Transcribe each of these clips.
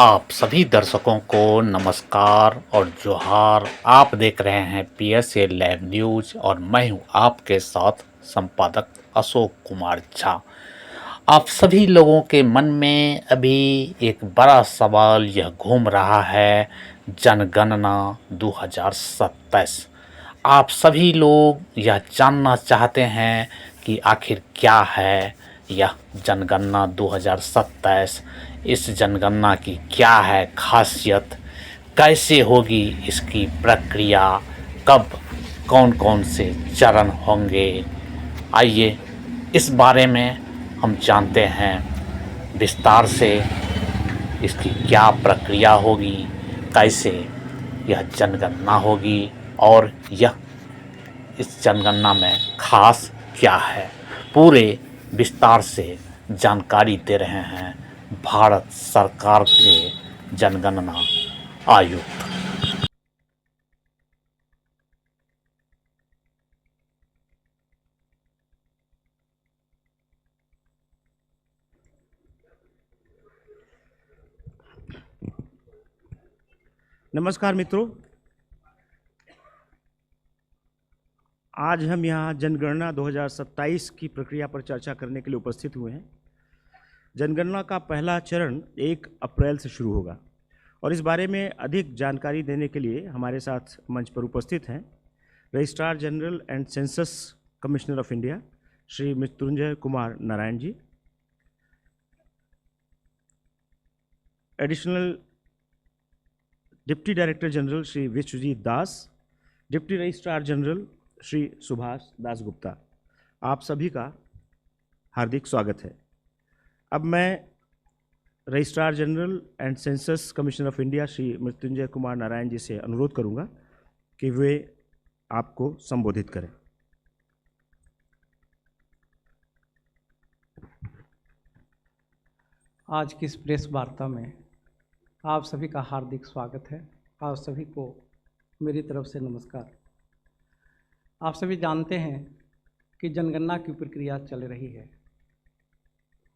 आप सभी दर्शकों को नमस्कार और जोहार। आप देख रहे हैं पीएसए लैब न्यूज और मैं हूं आपके साथ संपादक अशोक कुमार झा। आप सभी लोगों के मन में अभी एक बड़ा सवाल यह घूम रहा है, जनगणना 2027। आप सभी लोग यह जानना चाहते हैं कि आखिर क्या है यह जनगणना 2027। इस जनगणना की क्या है खासियत, कैसे होगी इसकी प्रक्रिया, कब कौन कौन से चरण होंगे। आइए इस बारे में हम जानते हैं विस्तार से इसकी क्या प्रक्रिया होगी, कैसे यह जनगणना होगी और यह इस जनगणना में खास क्या है। पूरे विस्तार से जानकारी दे रहे हैं भारत सरकार के जनगणना आयुक्त। नमस्कार मित्रों, आज हम यहाँ जनगणना 2027 की प्रक्रिया पर चर्चा करने के लिए उपस्थित हुए हैं। जनगणना का पहला चरण 1 अप्रैल से शुरू होगा और इस बारे में अधिक जानकारी देने के लिए हमारे साथ मंच पर उपस्थित हैं registrar general and census commissioner of India Shri Mrityunjay Kumar Narayan ji, additional deputy director general Shri Vishwajit Das, deputy registrar general Shri Subhash Das Gupta. आप सभी का हार्दिक स्वागत है। अब मैं registrar general and census commissioner of India Shri Mrityunjay Kumar Narayan ji से अनुरोध करूंगा कि वे आपको संबोधित करें। आज की इस प्रेस वार्ता में आप सभी का हार्दिक स्वागत है। आप सभी को मेरी तरफ से नमस्कार। आप सभी जानते हैं कि जनगणना की प्रक्रिया चल रही है।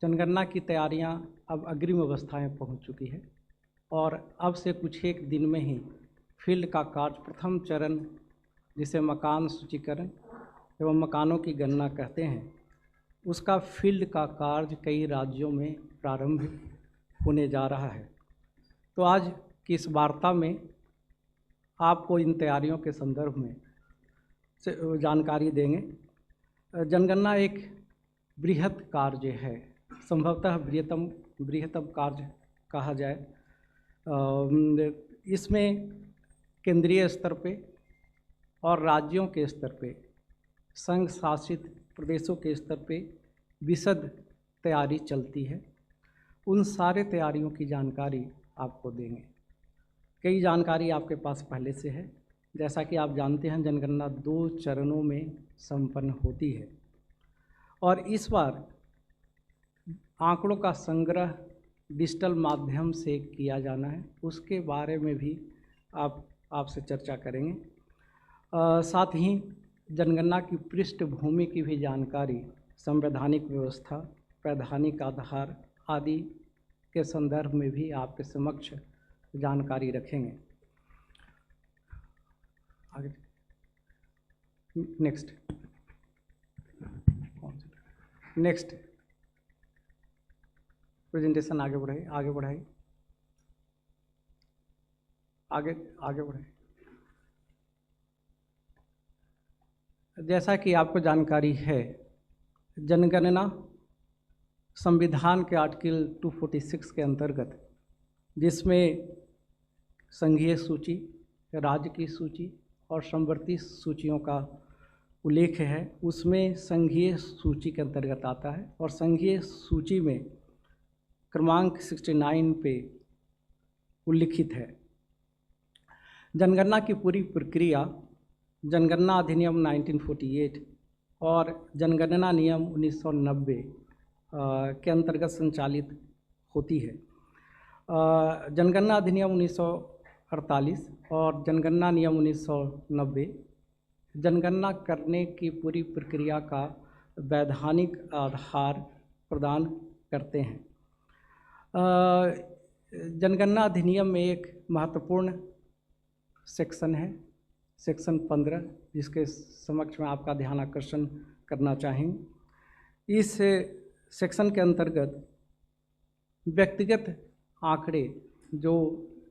जनगणना की तैयारियां अब अग्रिम अवस्था में पहुंच चुकी है और अब से कुछ एक दिन में ही फील्ड का कार्य, प्रथम चरण जिसे मकान सूचीकरण एवं मकानों की गणना कहते हैं, उसका फील्ड का कार्य कई राज्यों में प्रारंभ होने जा रहा है। तो आज की इस वार्ता में आपको इन तैयारियों के संदर्भ में जानकारी देंगे। जनगणना एक बृहत कार्य है, संभवतः बृहत्तम कार्य कहा जाए। इसमें केंद्रीय स्तर पे और राज्यों के स्तर पे, संघ शासित प्रदेशों के स्तर पे विशद तैयारी चलती है। उन सारे तैयारियों की जानकारी आपको देंगे। कई जानकारी आपके पास पहले से है। जैसा कि आप जानते हैं, जनगणना 2 चरणों में संपन्न होती है और इस बार आंकड़ों का संग्रह डिजिटल माध्यम से किया जाना है। उसके बारे में भी आपसे चर्चा करेंगे। साथ ही जनगणना की पृष्ठभूमि की भी जानकारी, संवैधानिक व्यवस्था, वैधानिक आधार आदि के संदर्भ में भी आपके समक्ष जानकारी रखेंगे। आगे नेक्स्ट प्रेजेंटेशन आगे बढ़ाइए, आगे बढ़ाइए। जैसा कि आपको जानकारी है, जनगणना संविधान के आर्टिकल 246 के अंतर्गत, जिसमें संघीय सूची, राज्य की सूची और समवर्ती सूचियों का उल्लेख है, उसमें संघीय सूची के अंतर्गत आता है और संघीय सूची में क्रमांक 69 पे उल्लिखित है। जनगणना की पूरी प्रक्रिया जनगणना अधिनियम 1948 और जनगणना नियम 1990 के अंतर्गत संचालित होती है। जनगणना अधिनियम 1948 और जनगणना नियम 1990 जनगणना करने की पूरी प्रक्रिया का वैधानिक आधार प्रदान करते हैं। जनगणना अधिनियम में एक महत्वपूर्ण सेक्शन है, सेक्शन 15, जिसके समक्ष में आपका ध्यान आकर्षण करना चाहेंगे। इस सेक्शन के अंतर्गत व्यक्तिगत आंकड़े जो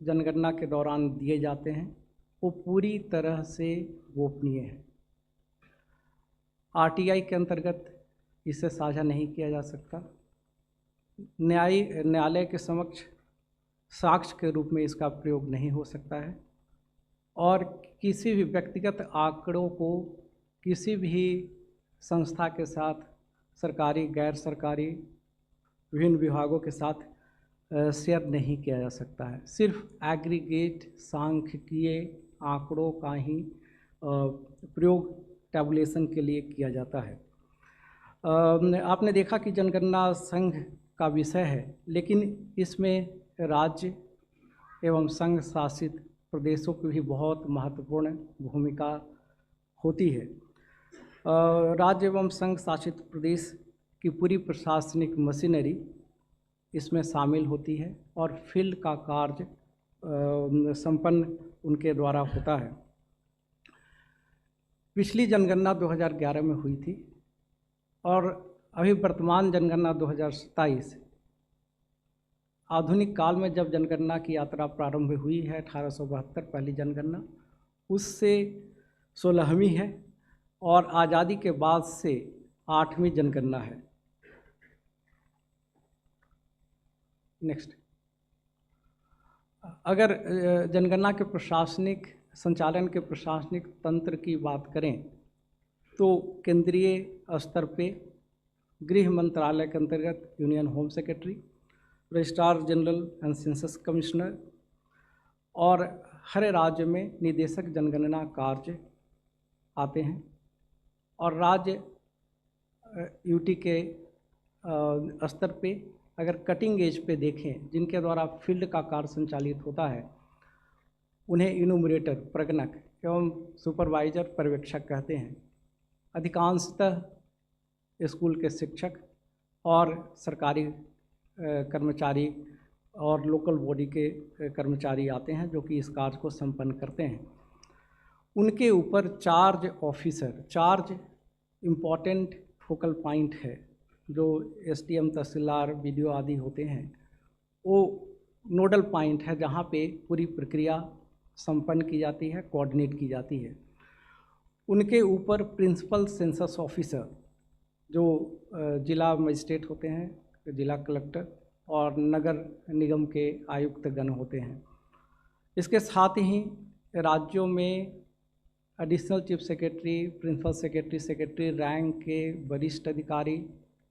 जनगणना के दौरान दिए जाते हैं वो पूरी तरह से गोपनीय है। आरटीआई के अंतर्गत इसे साझा नहीं किया जा सकता। न्यायालय के समक्ष साक्ष्य के रूप में इसका प्रयोग नहीं हो सकता है और किसी भी व्यक्तिगत आंकड़ों को किसी भी संस्था के साथ, सरकारी, गैर सरकारी, विभिन्न विभागों के साथ शेयर नहीं किया जा सकता है। सिर्फ एग्रीगेट सांख्यिकीय आंकड़ों का ही प्रयोग टैबुलेशन के लिए किया जाता है। आपने देखा कि जनगणना संघ का विषय है, लेकिन इसमें राज्य एवं संघ शासित प्रदेशों की भी बहुत महत्वपूर्ण भूमिका होती है। राज्य एवं संघ शासित प्रदेश की पूरी प्रशासनिक मशीनरी इसमें शामिल होती है और फील्ड का कार्य संपन्न उनके द्वारा होता है। पिछली जनगणना 2011 में हुई थी और अभी वर्तमान जनगणना 2027 आधुनिक काल में जब जनगणना की यात्रा प्रारंभ हुई है 1872 पहली जनगणना, उससे 16वीं है और आज़ादी के बाद से 8वीं जनगणना है। नेक्स्ट, अगर जनगणना के प्रशासनिक संचालन के प्रशासनिक तंत्र की बात करें तो केंद्रीय स्तर पे गृह मंत्रालय के अंतर्गत union home secretary, registrar general and census commissioner और हर राज्य में निदेशक जनगणना कार्य आते हैं और राज्य यूटी के स्तर पे अगर कटिंग एज पे देखें, जिनके द्वारा फील्ड का कार्य संचालित होता है, उन्हें इनुमरेटर, प्रगणक एवं सुपरवाइजर, पर्यवेक्षक कहते हैं। अधिकांशतः स्कूल के शिक्षक और सरकारी कर्मचारी और लोकल बॉडी के कर्मचारी आते हैं जो कि इस कार्य को संपन्न करते हैं। उनके ऊपर charge officer, charge important focal point है, जो एसडीएम, तहसीलदार, बीडीओ आदि होते हैं, वो नोडल पॉइंट है जहाँ पे पूरी प्रक्रिया संपन्न की जाती है, कोऑर्डिनेट की जाती है। उनके ऊपर प्रिंसिपल सेंसस ऑफिसर जो जिला मजिस्ट्रेट होते हैं, जिला कलेक्टर और नगर निगम के आयुक्त गण होते हैं। इसके साथ ही राज्यों में additional chief secretary, principal secretary, secretary rank के वरिष्ठ अधिकारी,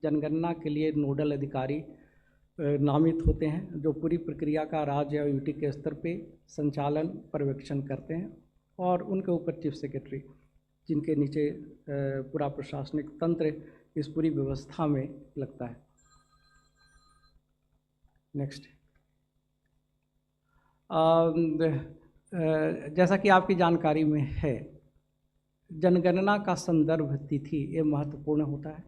जनगणना के लिए नोडल अधिकारी नामित होते हैं, जो पूरी प्रक्रिया का राज्य और यूटी के स्तर पे संचालन पर्यवेक्षण करते हैं। और उनके ऊपर चीफ सेक्रेटरी, जिनके नीचे पूरा प्रशासनिक तंत्र इस पूरी व्यवस्था में लगता है। नेक्स्ट, जैसा कि आपकी जानकारी में है, जनगणना का संदर्भ तिथि ये महत्वपूर्ण होता है।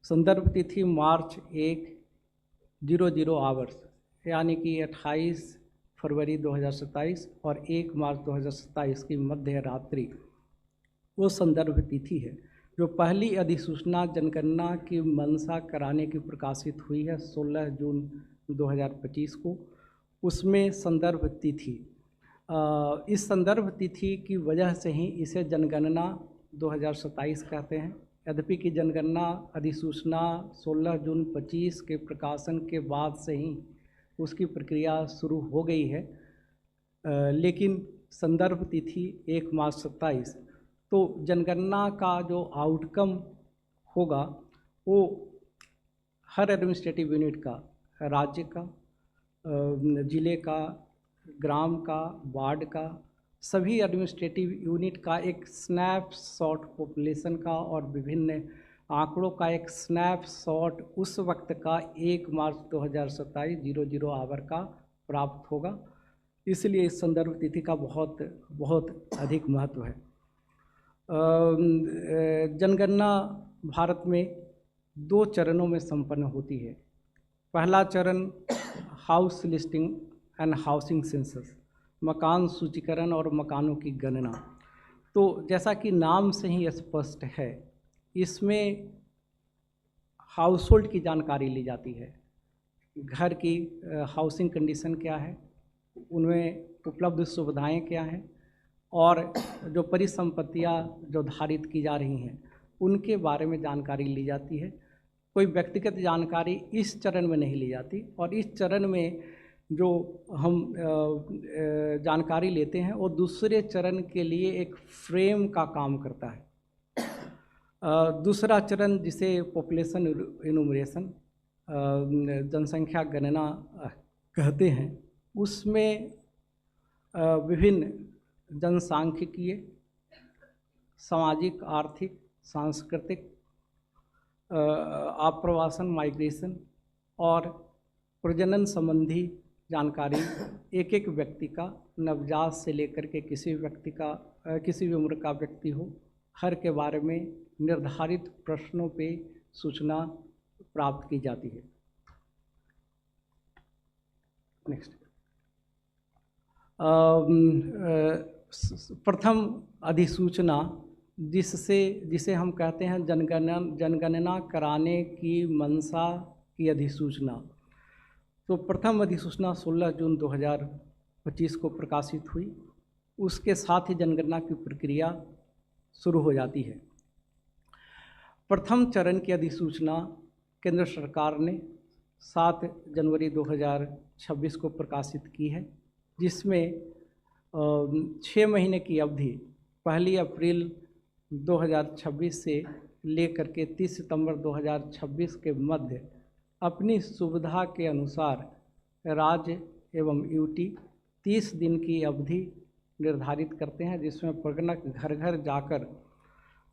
संदर्भ तिथि मार्च 1:00 आवर्स यानी कि 28 फरवरी 2027 और 1 मार्च 2027 की मध्य रात्रि वो संदर्भ तिथि है। जो पहली अधिसूचना जनगणना की मंशा कराने की प्रकाशित हुई है 16 जून 2025 को, उसमें संदर्भ तिथि, इस संदर्भ तिथि की वजह से ही इसे जनगणना 2027 कहते हैं। यद्यपि कि जनगणना अधिसूचना 16 जून 25 के प्रकाशन के बाद से ही उसकी प्रक्रिया शुरू हो गई है, लेकिन संदर्भ तिथि 1 मार्च 27, तो जनगणना का जो आउटकम होगा वो हर एडमिनिस्ट्रेटिव यूनिट का, राज्य का, ज़िले का, ग्राम का, वार्ड का, सभी एडमिनिस्ट्रेटिव यूनिट का एक स्नैपशॉट पॉपुलेशन का और विभिन्न आंकड़ों का एक स्नैपशॉट उस वक्त का 1 मार्च 2027 00 आवर का प्राप्त होगा। इसलिए इस संदर्भ तिथि का बहुत बहुत अधिक महत्व है। जनगणना भारत में 2 चरणों में संपन्न होती है। पहला चरण house listing and housing census, मकान सूचीकरण और मकानों की गणना। तो जैसा कि नाम से ही स्पष्ट है, इसमें हाउस होल्ड की जानकारी ली जाती है, घर की हाउसिंग कंडीशन क्या है, उनमें उपलब्ध सुविधाएं क्या हैं, और जो परिसंपत्तियां जो धारित की जा रही हैं उनके बारे में जानकारी ली जाती है। कोई व्यक्तिगत जानकारी इस चरण में नहीं ली जाती, और इस चरण में जो हम जानकारी लेते हैं वो दूसरे चरण के लिए एक फ्रेम का काम करता है। दूसरा चरण जिसे पॉपुलेशन इनुमरेशन, जनसंख्या गणना कहते हैं, उसमें विभिन्न जनसांख्यिकीय, सामाजिक, आर्थिक, सांस्कृतिक, आप्रवासन माइग्रेशन और प्रजनन संबंधी जानकारी एक एक व्यक्ति का, नवजात से लेकर के किसी व्यक्ति का, किसी भी उम्र का व्यक्ति हो, हर के बारे में निर्धारित प्रश्नों पे सूचना प्राप्त की जाती है। नेक्स्ट, प्रथम अधिसूचना जिसे हम कहते हैं जनगणना कराने की मंशा की अधिसूचना। तो प्रथम अधिसूचना 16 जून 2025 को प्रकाशित हुई। उसके साथ ही जनगणना की प्रक्रिया शुरू हो जाती है। प्रथम चरण की अधिसूचना केंद्र सरकार ने 7 जनवरी 2026 को प्रकाशित की है, जिसमें 6 महीने की अवधि 1 अप्रैल 2026 से लेकर के 30 सितंबर 2026 के मध्य अपनी सुविधा के अनुसार राज्य एवं यूटी 30 दिन की अवधि निर्धारित करते हैं, जिसमें प्रगणक घर घर जाकर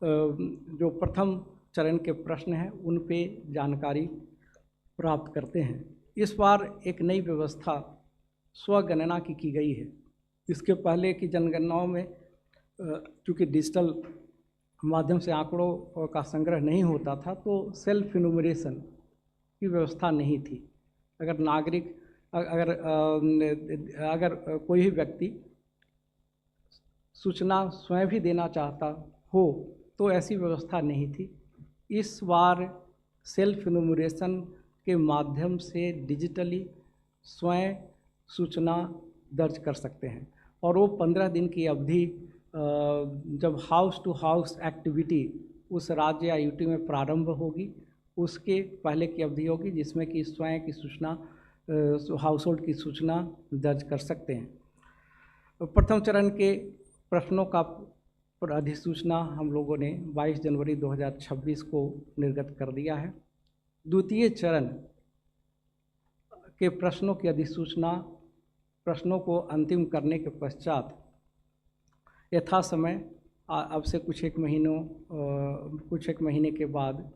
जो प्रथम चरण के प्रश्न हैं उन पे जानकारी प्राप्त करते हैं। इस बार एक नई व्यवस्था स्वगणना की गई है। इसके पहले की जनगणनाओं में चूँकि डिजिटल माध्यम से आंकड़ों का संग्रह नहीं होता था, तो सेल्फ इनुमरेशन की व्यवस्था नहीं थी। अगर नागरिक अगर कोई भी व्यक्ति सूचना स्वयं भी देना चाहता हो तो ऐसी व्यवस्था नहीं थी। इस बार सेल्फ इनुमरेशन के माध्यम से डिजिटली स्वयं सूचना दर्ज कर सकते हैं, और वो 15 दिन की अवधि जब हाउस टू हाउस एक्टिविटी उस राज्य या यूटी में प्रारंभ होगी, उसके पहले की अवधि होगी, जिसमें कि स्वयं की सूचना, हाउस होल्ड की सूचना दर्ज कर सकते हैं। प्रथम चरण के प्रश्नों का अधिसूचना हम लोगों ने 22 जनवरी 2026 को निर्गत कर दिया है। द्वितीय चरण के प्रश्नों की अधिसूचना, प्रश्नों को अंतिम करने के पश्चात यथा समय अब से कुछ एक महीने के बाद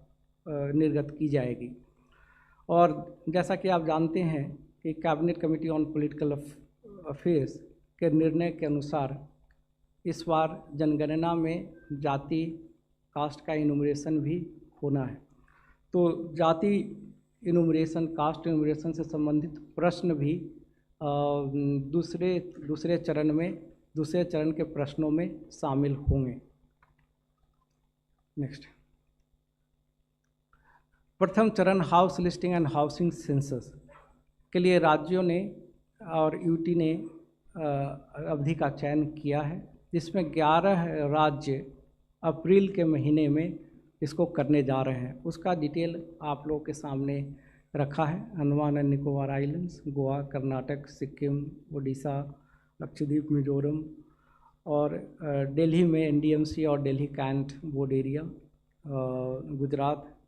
निर्गत की जाएगी। और जैसा कि आप जानते हैं कि cabinet committee on political affairs के निर्णय के अनुसार इस बार जनगणना में जाति, कास्ट का इनुमरेशन भी होना है। तो जाति इनुमरेशन, कास्ट इनुमरेशन से संबंधित प्रश्न भी दूसरे चरण के प्रश्नों में शामिल होंगे। नेक्स्ट, प्रथम चरण house listing and housing census के लिए राज्यों ने और यूटी ने अवधि का चयन किया है, जिसमें 11 राज्य अप्रैल के महीने में इसको करने जा रहे हैं। उसका डिटेल आप लोगों के सामने रखा है। अंडमान एंड निकोबार आइलैंड्स, गोवा, कर्नाटक, सिक्किम, उड़ीसा, लक्षद्वीप, मिजोरम, और दिल्ली में एनडीएमसी और Delhi cantt board area, Gujarat,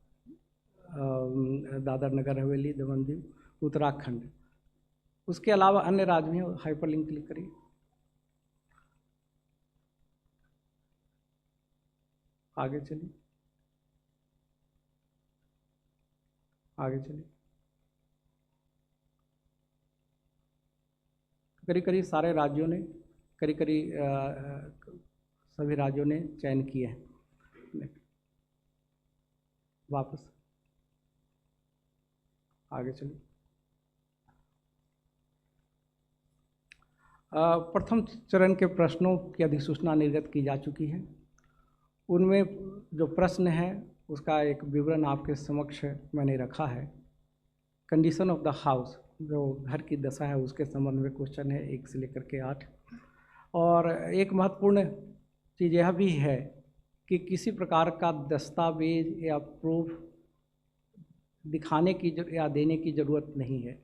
Dadra Nagar Haveli, Daman Diu, Uttarakhand. उसके अलावा अन्य राज्य में हाइपरलिंक क्लिक करिए। आगे चलिए, आगे चलिए। करीब सारे राज्यों ने सभी राज्यों ने चयन किए हैं। वापस आगे चलिए। प्रथम चरण के प्रश्नों की अधिसूचना निर्गत की जा चुकी है। उनमें जो प्रश्न है उसका एक विवरण आपके समक्ष मैंने रखा है। कंडीशन ऑफ द हाउस, जो घर की दशा है उसके संबंध में क्वेश्चन है 1 से लेकर के 8। और एक महत्वपूर्ण चीज़ यह भी है कि किसी प्रकार का दस्तावेज या प्रूफ दिखाने की या देने की ज़रूरत नहीं है।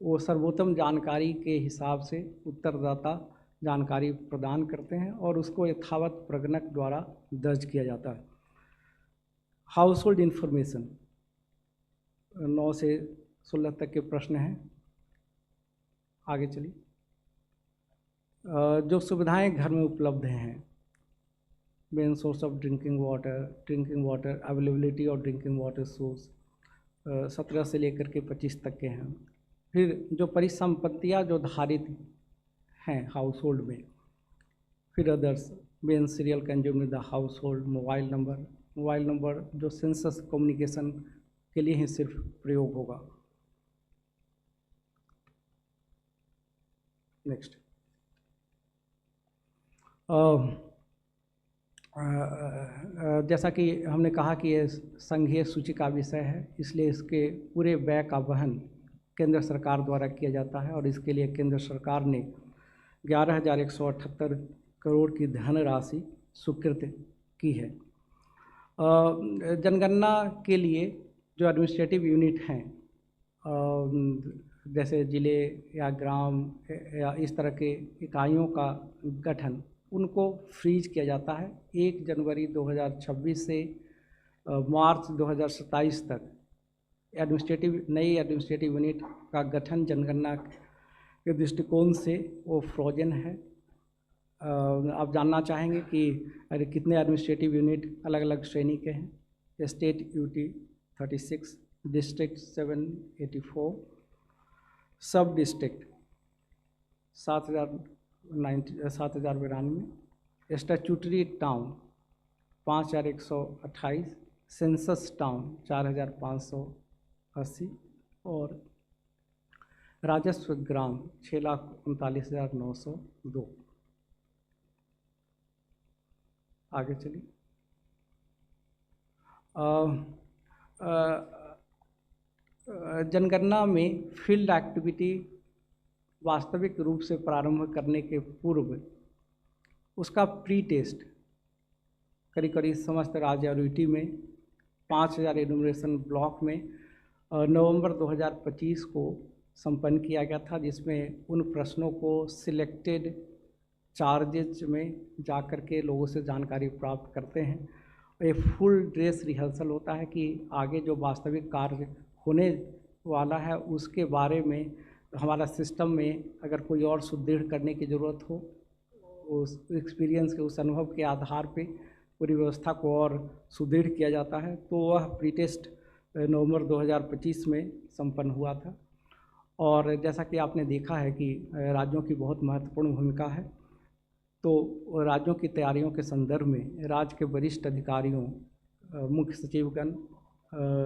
वो सर्वोत्तम जानकारी के हिसाब से उत्तरदाता जानकारी प्रदान करते हैं और उसको यथावत प्रगणक द्वारा दर्ज किया जाता है। हाउस होल्ड इन्फॉर्मेशन 9 से 16 तक के प्रश्न हैं। आगे चलिए। जो सुविधाएं घर में उपलब्ध हैं, main source of drinking water, availability of drinking water source 17 से लेकर के 25 तक के हैं। फिर जो परिसंपत्तियां जो धारित हैं हाउस होल्ड में, फिर others main serial consume in the house hold, mobile number जो सेंसस कम्युनिकेशन के लिए ही सिर्फ प्रयोग होगा। नेक्स्ट, जैसा कि हमने कहा कि ये संघीय सूची का विषय है, इसलिए इसके पूरे व्यय का वहन केंद्र सरकार द्वारा किया जाता है और इसके लिए केंद्र सरकार ने 11,178 करोड़ की धनराशि स्वीकृत की है। जनगणना के लिए जो एडमिनिस्ट्रेटिव यूनिट हैं, जैसे जिले या ग्राम या इस तरह के इकाइयों का गठन, उनको फ्रीज किया जाता है 1 जनवरी 2026 से मार्च 2027 तक। नई एडमिनिस्ट्रेटिव यूनिट का गठन जनगणना के दृष्टिकोण से वो फ्रोजन है। आप जानना चाहेंगे कि अरे कितने एडमिनिस्ट्रेटिव यूनिट अलग अलग श्रेणी के हैं। स्टेट UT 36, डिस्ट्रिक्ट 784, सब district 7,092, statutory town 5,128, census town 4,580 और राजस्व ग्राम 6,39,902। आगे चलिए। जनगणना में फील्ड एक्टिविटी वास्तविक रूप से प्रारंभ करने के पूर्व उसका प्री टेस्ट करीब समस्त राज्य और यूटी में 5,000 एनुमरेशन ब्लॉक में नवंबर 2025 को संपन्न किया गया था, जिसमें उन प्रश्नों को सिलेक्टेड चार्जेज में जा कर के लोगों से जानकारी प्राप्त करते हैं। एक फुल ड्रेस रिहर्सल होता है कि आगे जो वास्तविक कार्य होने वाला है उसके बारे में हमारा सिस्टम में अगर कोई और सुदृढ़ करने की ज़रूरत हो, उस एक्सपीरियंस के उस अनुभव के आधार पे पूरी व्यवस्था को और सुदृढ़ किया जाता है। तो वह प्री टेस्ट नवंबर 2025 में संपन्न हुआ था। और जैसा कि आपने देखा है कि राज्यों की बहुत महत्वपूर्ण भूमिका है, तो राज्यों की तैयारियों के संदर्भ में राज्य के वरिष्ठ अधिकारियों, मुख्य सचिवगण,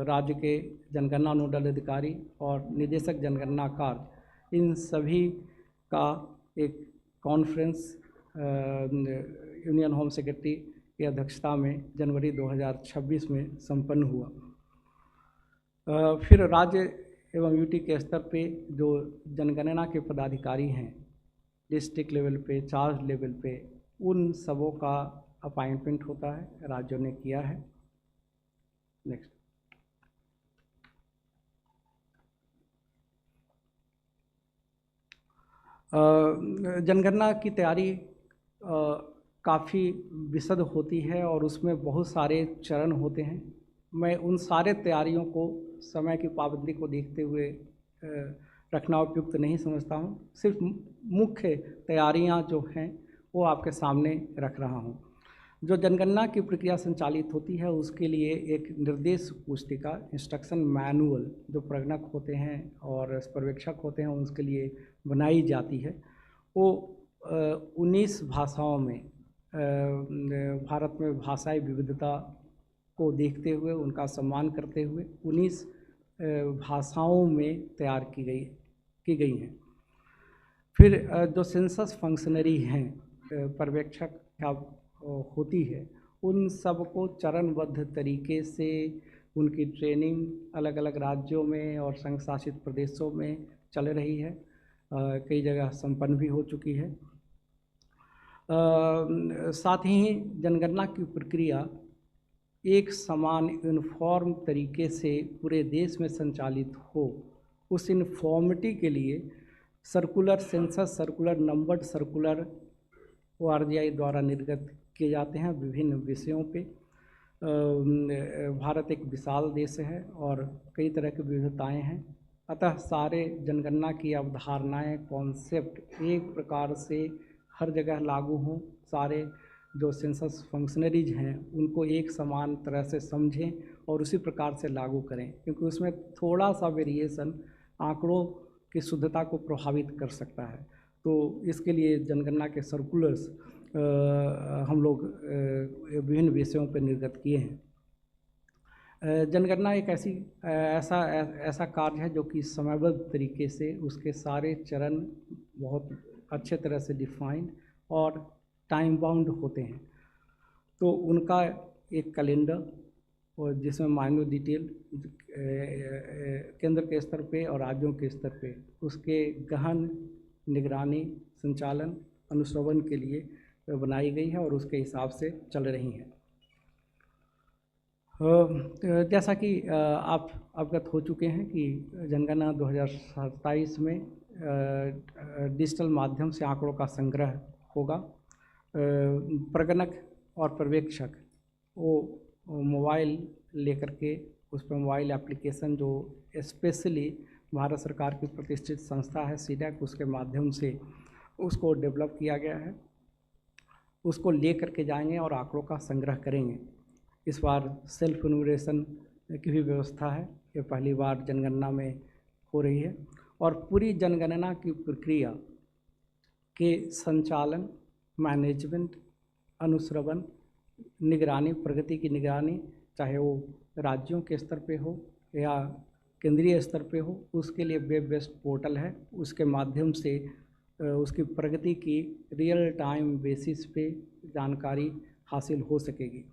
राज्य के जनगणना नोडल अधिकारी और निदेशक जनगणना कार्य, इन सभी का एक कॉन्फ्रेंस यूनियन होम सेक्रेटरी की अध्यक्षता में जनवरी 2026 में संपन्न हुआ। फिर राज्य एवं यूटी के स्तर पे जो जनगणना के पदाधिकारी हैं, डिस्ट्रिक्ट लेवल पे, चार्ज लेवल पे, उन सबों का अपॉइंटमेंट होता है, राज्यों ने किया है। नेक्स्ट, जनगणना की तैयारी काफ़ी विशद होती है और उसमें बहुत सारे चरण होते हैं। मैं उन सारे तैयारियों को समय की पाबंदी को देखते हुए रखना उपयुक्त नहीं समझता हूँ। सिर्फ मुख्य तैयारियाँ जो हैं वो आपके सामने रख रहा हूँ। जो जनगणना की प्रक्रिया संचालित होती है उसके लिए एक निर्देश पुस्तिका, इंस्ट्रक्शन मैनुअल, जो प्रगणक होते हैं और पर्यवेक्षक होते हैं उसके लिए बनाई जाती है। वो 19 भाषाओं में, भारत में भाषाई विविधता को देखते हुए, उनका सम्मान करते हुए 19 भाषाओं में तैयार की गई हैं। फिर जो सेंसस फंक्शनरी हैं, पर्यवेक्षक क्या होती है, उन सबको चरणबद्ध तरीके से उनकी ट्रेनिंग अलग अलग राज्यों में और संघ शासित प्रदेशों में चल रही है, कई जगह संपन्न भी हो चुकी है। साथ ही जनगणना की प्रक्रिया एक समान यूनिफॉर्म तरीके से पूरे देश में संचालित हो, उस यूनिफॉर्मिटी के लिए circular census, circular numbered circular ORGI द्वारा निर्गत किए जाते हैं विभिन्न विषयों पे। भारत एक विशाल देश है और कई तरह की विविधताएं हैं, अतः सारे जनगणना की अवधारणाएं, कॉन्सेप्ट एक प्रकार से हर जगह लागू हों, सारे जो सेंसस फंक्शनरीज हैं उनको एक समान तरह से समझें और उसी प्रकार से लागू करें, क्योंकि उसमें थोड़ा सा वेरिएशन आंकड़ों की शुद्धता को प्रभावित कर सकता है। तो इसके लिए जनगणना के सर्कुलर्स हम लोग विभिन्न विषयों पर निर्गत किए हैं। जनगणना एक ऐसा कार्य है जो कि समयबद्ध तरीके से उसके सारे चरण बहुत अच्छे तरह से डिफाइंड और टाइम बाउंड होते हैं। तो उनका एक कैलेंडर और जिसमें माइन्यूट डिटेल केंद्र के स्तर पे और राज्यों के स्तर पे उसके गहन निगरानी, संचालन, अनुश्रवण के लिए बनाई गई है और उसके हिसाब से चल रही हैं। जैसा कि आप अवगत हो चुके हैं कि जनगणना 2027 में डिजिटल माध्यम से आंकड़ों का संग्रह होगा। प्रगणक और पर्यवेक्षक वो मोबाइल लेकर के उस पर मोबाइल एप्लीकेशन जो स्पेशली भारत सरकार की प्रतिष्ठित संस्था है CDAC, उसके माध्यम से उसको डेवलप किया गया है, उसको ले करके जाएंगे और आंकड़ों का संग्रह करेंगे। इस बार सेल्फ इन्यूमरेशन की भी व्यवस्था है, ये पहली बार जनगणना में हो रही है और पूरी जनगणना की प्रक्रिया के संचालन, मैनेजमेंट, अनुश्रवण, निगरानी, प्रगति की निगरानी, चाहे वो राज्यों के स्तर पे हो या केंद्रीय स्तर पे हो, उसके लिए वेब बेस्ड पोर्टल है, उसके माध्यम से उसकी प्रगति की रियल टाइम बेसिस पे जानकारी हासिल हो सकेगी।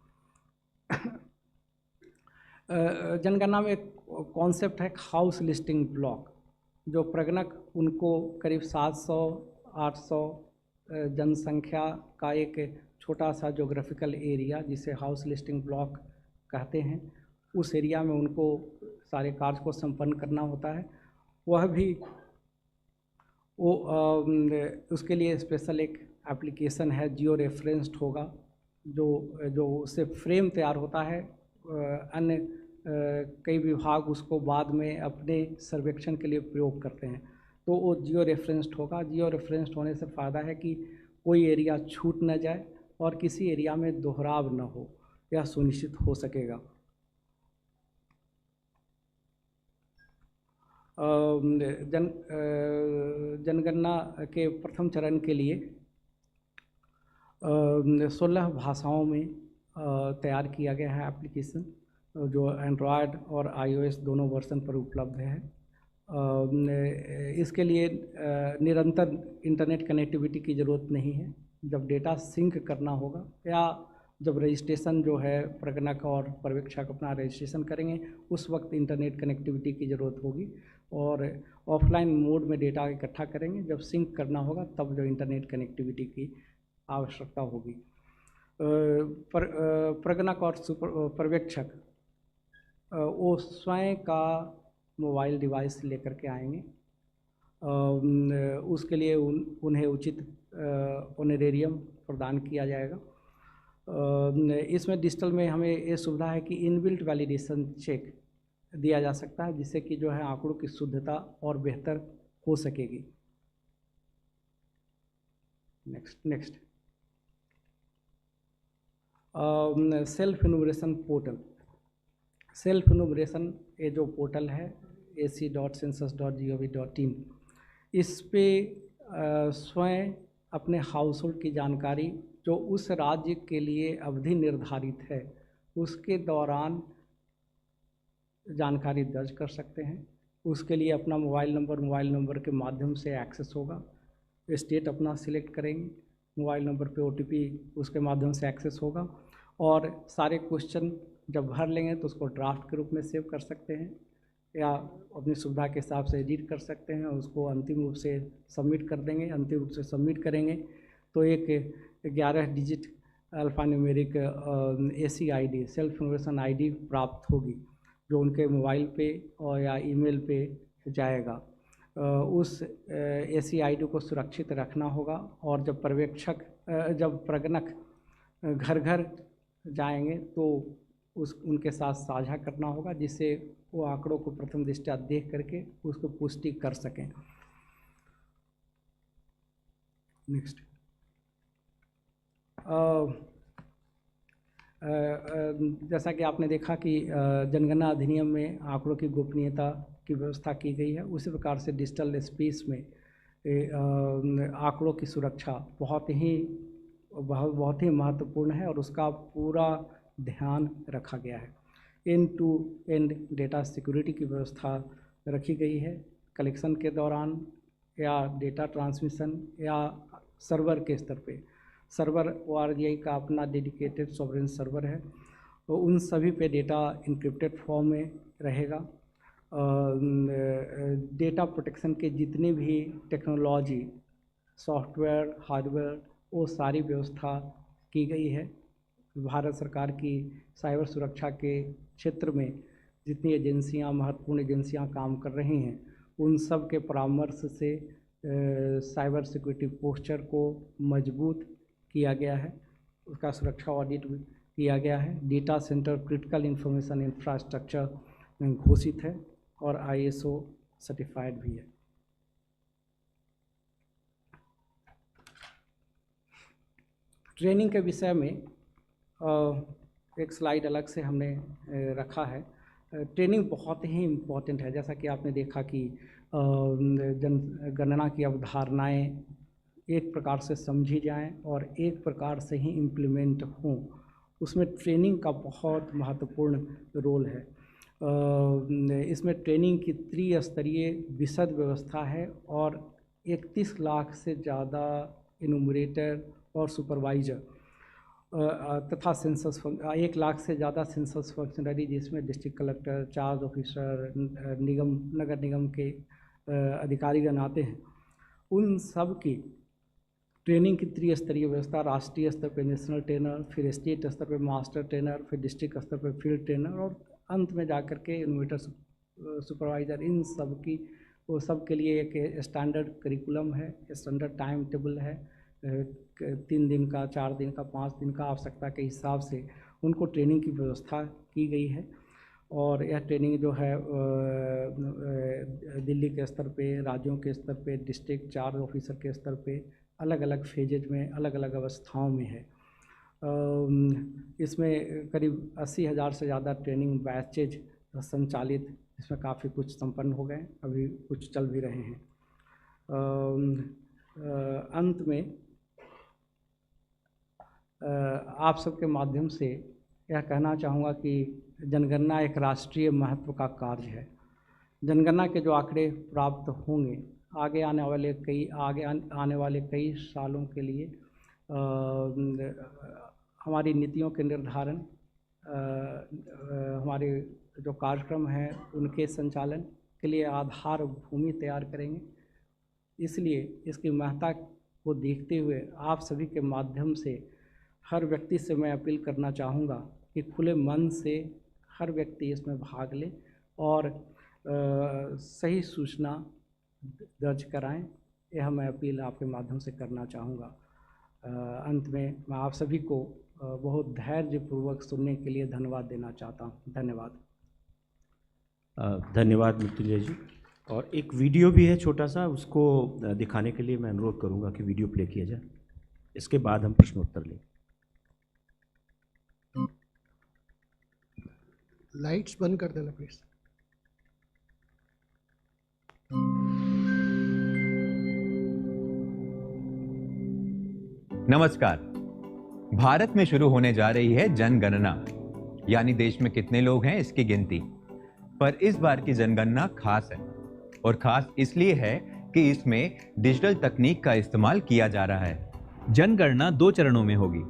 जनगणना में एक कॉन्सेप्ट है हाउस लिस्टिंग ब्लॉक, जो प्रगणक उनको करीब 700-800 जनसंख्या का एक छोटा सा जोग्राफिकल एरिया जिसे हाउस लिस्टिंग ब्लॉक कहते हैं, उस एरिया में उनको सारे कार्य को संपन्न करना होता है। वह भी उसके लिए स्पेशल एक एप्लीकेशन है, जियो रेफरेंस्ड होगा, जो उससे फ्रेम तैयार होता है। अन्य कई विभाग उसको बाद में अपने सर्वेक्षण के लिए प्रयोग करते हैं, तो वो जियो रेफरेंस्ड होगा। जियो रेफरेंस्ड होने से फ़ायदा है कि कोई एरिया छूट न जाए और किसी एरिया में दोहराव न हो, यह सुनिश्चित हो सकेगा। जनगणना के प्रथम चरण के लिए 16 भाषाओं में तैयार किया गया है एप्लीकेशन, जो एंड्रॉयड और iOS दोनों वर्जन पर उपलब्ध है। इसके लिए निरंतर इंटरनेट कनेक्टिविटी की ज़रूरत नहीं है। जब डेटा सिंक करना होगा या जब रजिस्ट्रेशन जो है प्रगणक और पर्यवेक्षक अपना रजिस्ट्रेशन करेंगे, उस वक्त इंटरनेट कनेक्टिविटी की ज़रूरत होगी और ऑफलाइन मोड में डेटा इकट्ठा करेंगे। जब सिंक करना होगा तब जो इंटरनेट कनेक्टिविटी की आवश्यकता होगी। प्रगणक और पर्यवेक्षक वो स्वयं का मोबाइल डिवाइस लेकर के आएंगे। उसके लिए उन्हें उचित ऑनरेरियम प्रदान किया जाएगा। इसमें डिजिटल में हमें ये सुविधा है कि इनबिल्ट वैलिडेशन चेक दिया जा सकता है, जिससे कि जो है आंकड़ों की शुद्धता और बेहतर हो सकेगी। Next self enumeration portal. Self enumeration ये जो पोर्टल है ac.census.gov.in, इस पे स्वयं अपने हाउस होल्ड की जानकारी जो उस राज्य के लिए अवधि निर्धारित है उसके दौरान जानकारी दर्ज कर सकते हैं। उसके लिए अपना मोबाइल नंबर के माध्यम से एक्सेस होगा। स्टेट अपना सिलेक्ट करेंगे, मोबाइल नंबर पे OTP उसके माध्यम से एक्सेस होगा, और सारे क्वेश्चन जब भर लेंगे तो उसको ड्राफ्ट के रूप में सेव कर सकते हैं या अपनी सुविधा के हिसाब से एडिट कर सकते हैं, उसको अंतिम रूप से सबमिट कर देंगे। अंतिम रूप से सबमिट करेंगे तो एक 11 digit alphanumeric SEID self information ID प्राप्त होगी, जो उनके मोबाइल पे और या ईमेल पे जाएगा। उस SEID को सुरक्षित रखना होगा, और जब जब प्रगणक घर घर जाएंगे तो उनके साथ साझा करना होगा, जिससे वो आंकड़ों को प्रथम दृष्टया देख करके उसको पुष्टि कर सकें। नेक्स्ट, जैसा कि आपने देखा कि जनगणना अधिनियम में आंकड़ों की गोपनीयता की व्यवस्था की गई है, उसी प्रकार से डिजिटल स्पेस में आंकड़ों की सुरक्षा बहुत ही महत्वपूर्ण है, और उसका पूरा ध्यान रखा गया है। End to end data security की व्यवस्था रखी गई है। कलेक्शन के दौरान या डेटा ट्रांसमिशन या सर्वर के स्तर पे, सर्वर ORGI का अपना डेडिकेटेड सॉवरेन सर्वर है, तो उन सभी पे डेटा इंक्रिप्टेड फॉर्म में रहेगा। डेटा प्रोटेक्शन के जितने भी टेक्नोलॉजी, सॉफ्टवेयर, हार्डवेयर, वो सारी व्यवस्था की गई है। भारत सरकार की साइबर सुरक्षा के क्षेत्र में जितनी एजेंसियां, महत्वपूर्ण एजेंसियां काम कर रही हैं, उन सब के परामर्श से साइबर सिक्योरिटी पोस्चर को मजबूत किया गया है, उसका सुरक्षा ऑडिट भी किया गया है। Data centre critical information infrastructure घोषित है और ISO सर्टिफाइड भी है। ट्रेनिंग के विषय में एक स्लाइड अलग से हमने रखा है। ट्रेनिंग बहुत ही इम्पोर्टेंट है। जैसा कि आपने देखा कि जनगणना की अवधारणाएं एक प्रकार से समझी जाएं और एक प्रकार से ही इम्प्लीमेंट हों, उसमें ट्रेनिंग का बहुत महत्वपूर्ण रोल है। इसमें ट्रेनिंग की त्रिस्तरीय विशद व्यवस्था है और 31 लाख से ज़्यादा इनुमरेटर और सुपरवाइज़र तथा सेंसस 1 लाख से ज़्यादा सेंसस फंक्शनरी, जिसमें डिस्ट्रिक्ट कलेक्टर, चार्ज ऑफिसर, नगर निगम के अधिकारीगण आते हैं, उन सब की ट्रेनिंग की त्रिस्तरीय व्यवस्था, राष्ट्रीय स्तर पर नेशनल ट्रेनर, फिर स्टेट स्तर पर मास्टर ट्रेनर, फिर डिस्ट्रिक्ट स्तर पर फील्ड ट्रेनर और अंत में जाकर के इनोवेटर सुपरवाइज़र, इन सब की वो सब के लिए एक स्टैंडर्ड करिकुलम है, स्टैंडर्ड टाइम टेबल है। 3 दिन का, 4 दिन का, 5 दिन का आवश्यकता के हिसाब से उनको ट्रेनिंग की व्यवस्था की गई है। और यह ट्रेनिंग जो है दिल्ली के स्तर पे, राज्यों के स्तर पे, डिस्ट्रिक्ट चार्ज ऑफिसर के स्तर पे अलग अलग फेजेज में, अलग अलग अवस्थाओं में है। इसमें करीब 80,000 से ज़्यादा ट्रेनिंग बैचेज संचालित, इसमें काफ़ी कुछ संपन्न हो गए, अभी कुछ चल भी रहे हैं। अंत में आप सबके माध्यम से यह कहना चाहूँगा कि जनगणना एक राष्ट्रीय महत्व का कार्य है। जनगणना के जो आंकड़े प्राप्त होंगे आगे आने वाले कई सालों के लिए हमारी नीतियों के निर्धारण, हमारे जो कार्यक्रम हैं उनके संचालन के लिए आधार भूमि तैयार करेंगे। इसलिए इसकी महत्ता को देखते हुए आप सभी के माध्यम से हर व्यक्ति से मैं अपील करना चाहूँगा कि खुले मन से हर व्यक्ति इसमें भाग ले और सही सूचना दर्ज कराएं। यह मैं अपील आपके माध्यम से करना चाहूँगा। अंत में मैं आप सभी को बहुत धैर्यपूर्वक सुनने के लिए धन्यवाद देना चाहता हूँ। धन्यवाद। धन्यवाद मृत्युंजय जी। और एक वीडियो भी है छोटा सा, उसको दिखाने के लिए मैं अनुरोध करूँगा कि वीडियो प्ले किया जाए, इसके बाद हम प्रश्नोत्तर लें। लाइट्स बंद कर देना प्लीज। नमस्कार। भारत में शुरू होने जा रही है जनगणना, यानी देश में कितने लोग हैं इसकी गिनती। पर इस बार की जनगणना खास है, और खास इसलिए है कि इसमें डिजिटल तकनीक का इस्तेमाल किया जा रहा है। जनगणना 2 चरणों में होगी।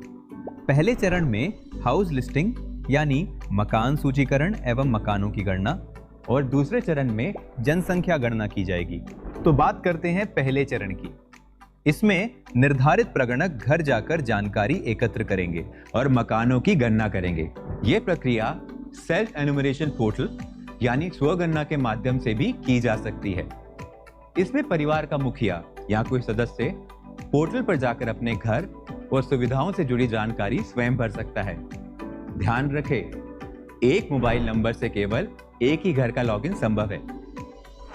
पहले चरण में हाउस लिस्टिंग यानी मकान सूचीकरण एवं मकानों की गणना, और दूसरे चरण में जनसंख्या गणना की जाएगी। तो बात करते हैं पहले चरण की। इसमें निर्धारित प्रगणक घर जाकर जानकारी एकत्र करेंगे और मकानों की गणना करेंगे। यह प्रक्रिया सेल्फ एनुमरेशन पोर्टल यानी स्वगणना के माध्यम से भी की जा सकती है। इसमें परिवार का मुखिया या कोई सदस्य पोर्टल पर जाकर अपने घर और सुविधाओं से जुड़ी जानकारी स्वयं भर सकता है। ध्यान रखें, एक मोबाइल नंबर से केवल एक ही घर का लॉगिन संभव है,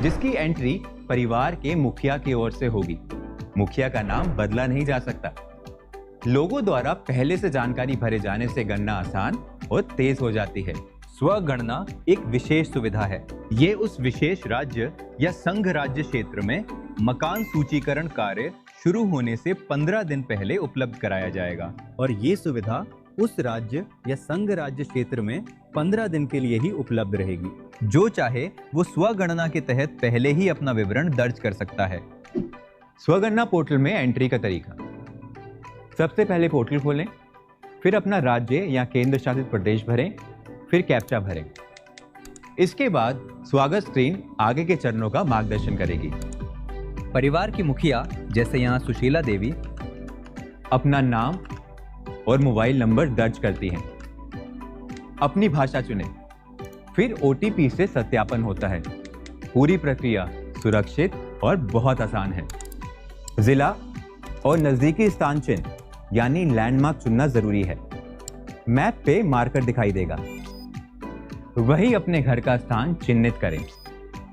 जिसकी एंट्री परिवार के मुखिया की ओर से होगी। मुखिया का नाम बदला नहीं जा सकता। लोगों द्वारा पहले से जानकारी भरे जाने से गणना आसान और तेज हो जाती है। स्वगणना एक विशेष सुविधा है। ये उस विशेष राज्य या संघ राज्य क्षेत्र में मकान सूचीकरण कार्य शुरू होने से 15 दिन पहले उपलब्ध कराया जाएगा, और ये सुविधा उस राज्य या संघ राज्य क्षेत्र में 15 दिन के लिए ही उपलब्ध रहेगी। जो चाहे वो स्वगणना के तहत पहले ही अपना विवरण दर्ज कर सकता है। स्वगणना पोर्टल में एंट्री का तरीका। सबसे पहले पोर्टल खोलें, फिर अपना राज्य या केंद्र शासित प्रदेश भरें, फिर कैप्चा भरें। इसके बाद स्वागत स्क्रीन आगे के चरणों का मार्गदर्शन करेगी। परिवार की मुखिया, जैसे यहाँ सुशीला देवी, अपना नाम और मोबाइल नंबर दर्ज करती हैं। अपनी भाषा चुनें, फिर OTP से सत्यापन होता है। पूरी प्रक्रिया सुरक्षित और बहुत आसान है। जिला और नजदीकी स्थान चिन्ह यानी लैंडमार्क चुनना जरूरी है। मैप पे मार्कर दिखाई देगा, वही अपने घर का स्थान चिन्हित करें।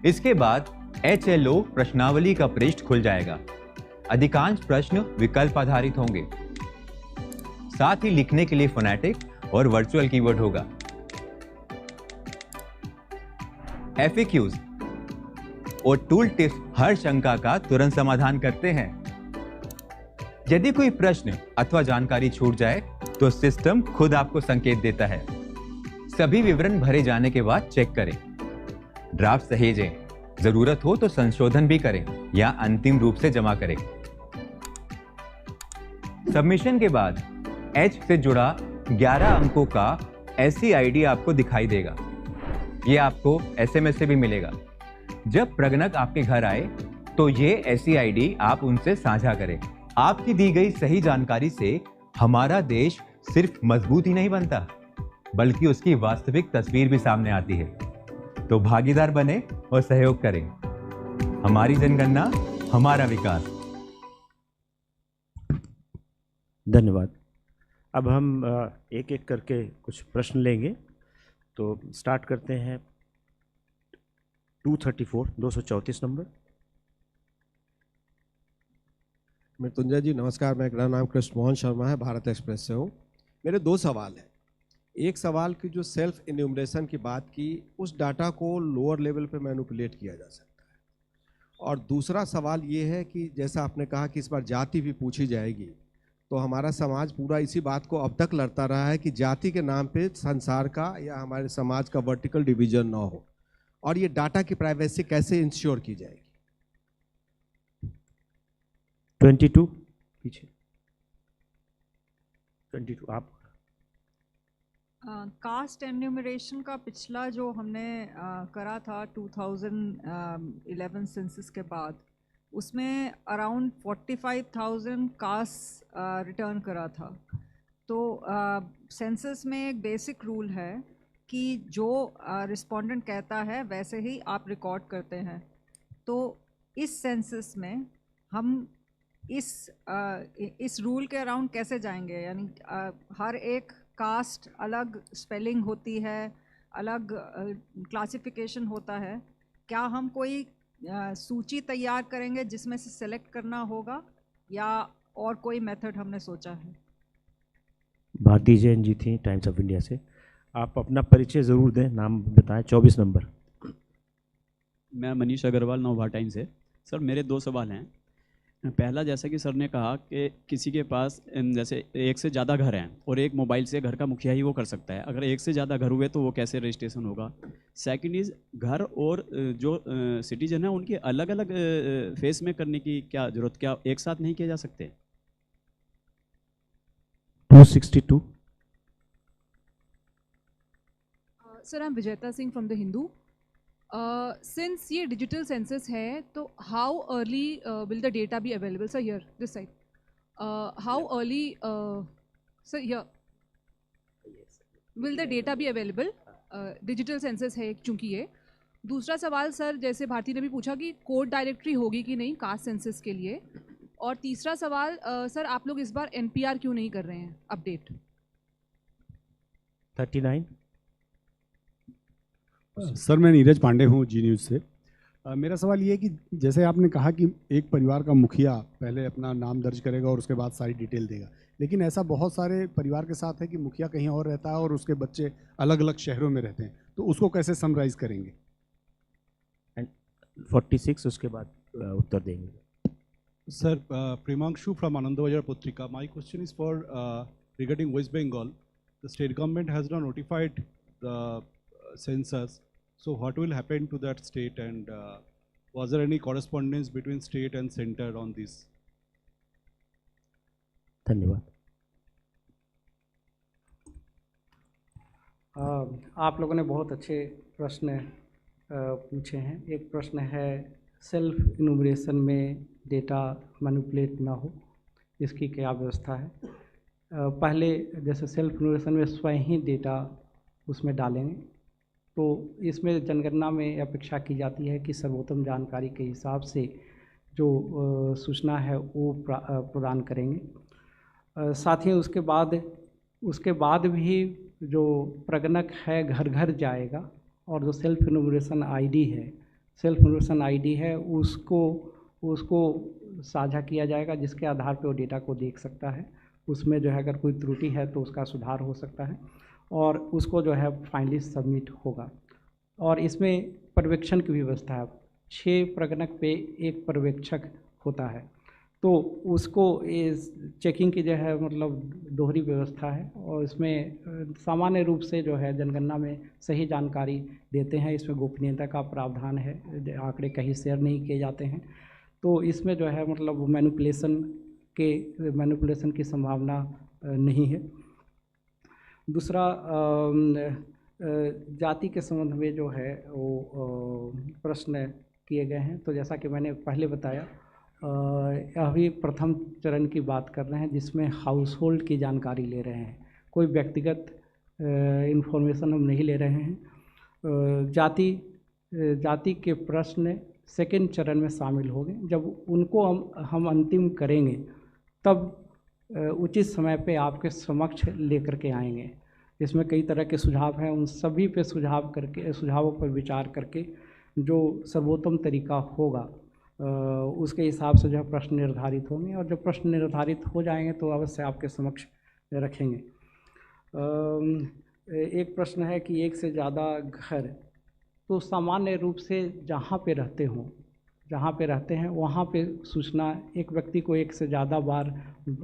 इसके बाद HLO प्रश्नावली का पृष्ठ खुल जाएगा। अधिकांश प्रश्न विकल्प आधारित होंगे, साथ ही लिखने के लिए फोनेटिक और वर्चुअल कीवर्ड होगा। FAQs और टूल टिप्स हर शंका का तुरंत समाधान करते हैं। यदि कोई प्रश्न अथवा जानकारी छूट जाए तो सिस्टम खुद आपको संकेत देता है। सभी विवरण भरे जाने के बाद चेक करें, ड्राफ्ट सहेजें, जरूरत हो तो संशोधन भी करें या अंतिम रूप से जमा करें। सबमिशन के बाद H से जुड़ा 11 अंकों का SCID आपको दिखाई देगा। यह आपको SMS से भी मिलेगा। जब प्रगणक आपके घर आए तो ये SCID आप उनसे साझा करें। आपकी दी गई सही जानकारी से हमारा देश सिर्फ मजबूत ही नहीं बनता, बल्कि उसकी वास्तविक तस्वीर भी सामने आती है। तो भागीदार बने और सहयोग करें। हमारी जनगणना, हमारा विकास। धन्यवाद। अब हम एक एक करके कुछ प्रश्न लेंगे। तो स्टार्ट करते हैं 234 नंबर। मृत्युंजय जी नमस्कार, मेरा नाम कृष्ण मोहन शर्मा है, भारत एक्सप्रेस से हूँ। मेरे 2 सवाल हैं। एक सवाल की जो सेल्फ इन्यूमरेशन की बात की, उस डाटा को लोअर लेवल पे मैनिपुलेट किया जा सकता है, और दूसरा सवाल ये है कि जैसा आपने कहा कि इस बार जाति भी पूछी जाएगी, तो हमारा समाज पूरा इसी बात को अब तक लड़ता रहा है कि जाति के नाम पे संसार का या हमारे समाज का वर्टिकल डिवीजन ना हो, और ये डाटा की प्राइवेसी कैसे इंश्योर की जाएगी? 22 पीछे 22 आप। कास्ट एन्यूमरेशन का पिछला जो हमने करा था 2011 सेंसस के बाद, उसमें अराउंड 45,000 कास्ट रिटर्न करा था। तो सेंसस में एक बेसिक रूल है कि जो रिस्पोंडेंट कहता है वैसे ही आप रिकॉर्ड करते हैं। तो इस सेंसस में हम इस रूल के अराउंड कैसे जाएंगे? यानी हर एक कास्ट अलग स्पेलिंग होती है, अलग क्लासिफिकेशन होता है। क्या हम कोई सूची तैयार करेंगे जिसमें से सेलेक्ट करना होगा, या और कोई मेथड हमने सोचा है? भारती जैन जी थी टाइम्स ऑफ इंडिया से। आप अपना परिचय ज़रूर दें, नाम बताएं। 24 नंबर। मैं मनीष अग्रवाल, नवभारत टाइम्स से। सर मेरे 2 सवाल हैं। पहला जैसा कि सर ने कहा कि किसी के पास जैसे एक से ज़्यादा घर हैं और एक मोबाइल से घर का मुखिया ही वो कर सकता है, अगर एक से ज़्यादा घर हुए तो वो कैसे रजिस्ट्रेशन होगा। सेकंड इज़ घर और जो सिटीजन है उनके अलग अलग फेस में करने की क्या ज़रूरत, क्या एक साथ नहीं किए जा सकते? 262। सर, आई एम विजेता Singh from the Hindu. Since ये डिजिटल सेंसस है तो how early will the data be available? Sir here this side, how early sir here will the data be available? Digital census है चूंकि ये। दूसरा सवाल सर, जैसे भारती ने भी पूछा कि कोड डायरेक्टरी होगी कि नहीं कास्ट सेंसस के लिए। और तीसरा सवाल सर, आप लोग इस बार एनपीआर क्यों नहीं कर रहे हैं अपडेट? 39। सर मैं नीरज पांडे हूँ जी न्यूज़ से। मेरा सवाल ये है कि जैसे आपने कहा कि एक परिवार का मुखिया पहले अपना नाम दर्ज करेगा और उसके बाद सारी डिटेल देगा, लेकिन ऐसा बहुत सारे परिवार के साथ है कि मुखिया कहीं और रहता है और उसके बच्चे अलग अलग शहरों में रहते हैं, तो उसको कैसे समराइज करेंगे? 46 उसके बाद उत्तर देंगे। Sir, Primangshu from Anandabazar Patrika. My question is for regarding West Bengal. The state government has now notified the census. So what will happen to that state, and was there any correspondence between state and center on this? धन्यवाद। आप लोगों ने बहुत अच्छे प्रश्न पूछे हैं। एक प्रश्न है सेल्फ इनुमरेशन में डेटा मैनिपुलेट ना हो, इसकी क्या व्यवस्था है। पहले जैसे सेल्फ इनुमरेशन में स्वयं ही डेटा उसमें डालेंगे, तो इसमें जनगणना में अपेक्षा की जाती है कि सर्वोत्तम जानकारी के हिसाब से जो सूचना है वो प्रदान करेंगे। साथ ही उसके बाद भी जो प्रगणक है घर घर जाएगा और जो सेल्फ इनुमरेशन आईडी है उसको साझा किया जाएगा, जिसके आधार पर वो डेटा को देख सकता है। उसमें जो है अगर कोई त्रुटि है तो उसका सुधार हो सकता है और उसको जो है फाइनली सबमिट होगा। और इसमें पर्यवेक्षण की व्यवस्था है। 6 प्रगणक पे 1 पर्यवेक्षक होता है, तो उसको इस चेकिंग की जो है मतलब दोहरी व्यवस्था है। और इसमें सामान्य रूप से जो है जनगणना में सही जानकारी देते हैं। इसमें गोपनीयता का प्रावधान है, आंकड़े कहीं शेयर नहीं किए जाते हैं। तो इसमें जो है मतलब मैनिपुलेशन की संभावना नहीं है। दूसरा, जाति के संबंध में जो है वो प्रश्न किए गए हैं। तो जैसा कि मैंने पहले बताया, अभी प्रथम चरण की बात कर रहे हैं जिसमें हाउस होल्ड की जानकारी ले रहे हैं, कोई व्यक्तिगत इन्फॉर्मेशन हम नहीं ले रहे हैं। जाति के प्रश्न सेकेंड चरण में शामिल होंगे। जब उनको हम अंतिम करेंगे तब उचित समय पे आपके समक्ष लेकर के आएंगे। इसमें कई तरह के सुझाव हैं, उन सभी पे सुझावों पर विचार करके जो सर्वोत्तम तरीका होगा उसके हिसाब से जो है प्रश्न निर्धारित होंगे, और जब प्रश्न निर्धारित हो जाएंगे तो अवश्य आपके समक्ष रखेंगे। एक प्रश्न है कि एक से ज़्यादा घर, तो सामान्य रूप से जहाँ पे रहते हैं वहाँ पे सूचना एक व्यक्ति को एक से ज़्यादा बार,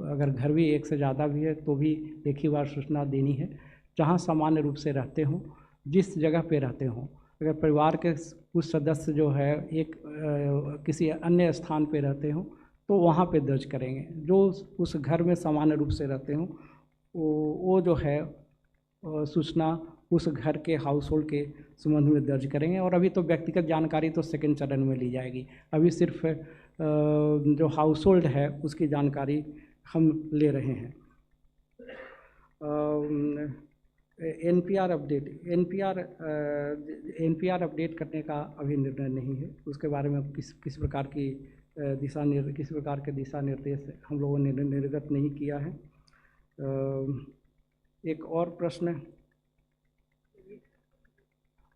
अगर घर भी एक से ज़्यादा भी है तो भी एक ही बार सूचना देनी है। जहाँ सामान्य रूप से रहते हों, जिस जगह पे रहते हों, अगर परिवार के कुछ सदस्य जो है किसी अन्य स्थान पे रहते हों तो वहाँ पे दर्ज करेंगे। जो उस घर में सामान्य रूप से रहते हों वो जो है सूचना उस घर के हाउस होल्ड के संबंध में दर्ज करेंगे। और अभी तो व्यक्तिगत जानकारी तो सेकंड चरण में ली जाएगी। अभी सिर्फ जो हाउस होल्ड है उसकी जानकारी हम ले रहे हैं। एनपीआर अपडेट करने का अभी निर्णय नहीं है। उसके बारे में किसी प्रकार के दिशा निर्देश हम लोगों ने निर्गत नहीं किया है। एक और प्रश्न,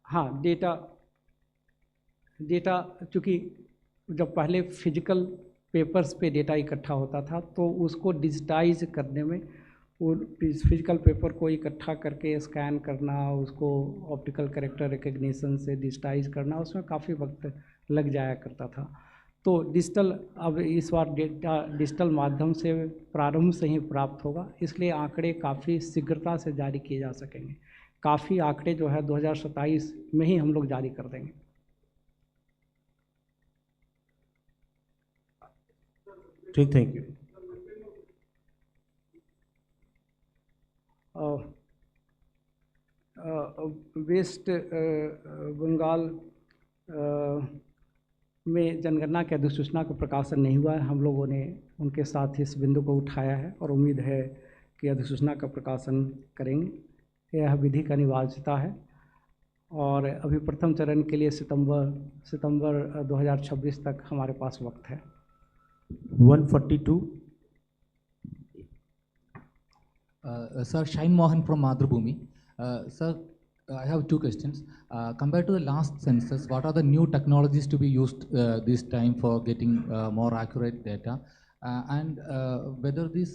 हाँ, डेटा चूँकि जब पहले फिजिकल पेपर्स पे डेटा इकट्ठा होता था तो उसको डिजिटाइज करने में, वो फिजिकल पेपर को इकट्ठा करके स्कैन करना, उसको ऑप्टिकल कैरेक्टर रिकग्निशन से डिजिटाइज करना, उसमें काफ़ी वक्त लग जाया करता था। तो डिजिटल अब इस बार डेटा डिजिटल माध्यम से प्रारंभ से ही प्राप्त होगा, इसलिए आंकड़े काफ़ी शीघ्रता से जारी किए जा सकेंगे। काफ़ी आंकड़े जो है 2027 में ही हम लोग जारी कर देंगे। ठीक, थैंक यू। वेस्ट बंगाल में जनगणना की अधिसूचना का प्रकाशन नहीं हुआ है। हम लोगों ने उनके साथ इस बिंदु को उठाया है और उम्मीद है कि अधिसूचना का प्रकाशन करेंगे। यह विधि का अनिवार्यता है और अभी प्रथम चरण के लिए सितंबर 2026 तक हमारे पास वक्त है। 142। Sir, Shine Mohan from Madhubhumi. Sir, I have two questions. Compared to the last census, what are the new technologies to be used this time for getting more accurate data? And whether this